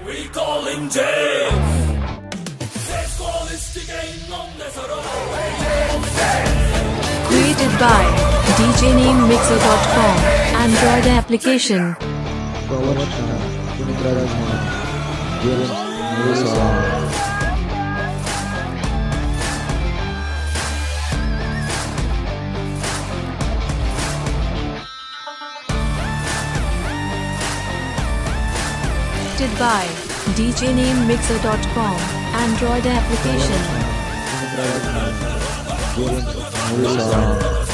We calling James. Created by djnamemixer.com, Android application. puneeth, rajkumar. New song. Created by djnamemixer.com, Android application. New song.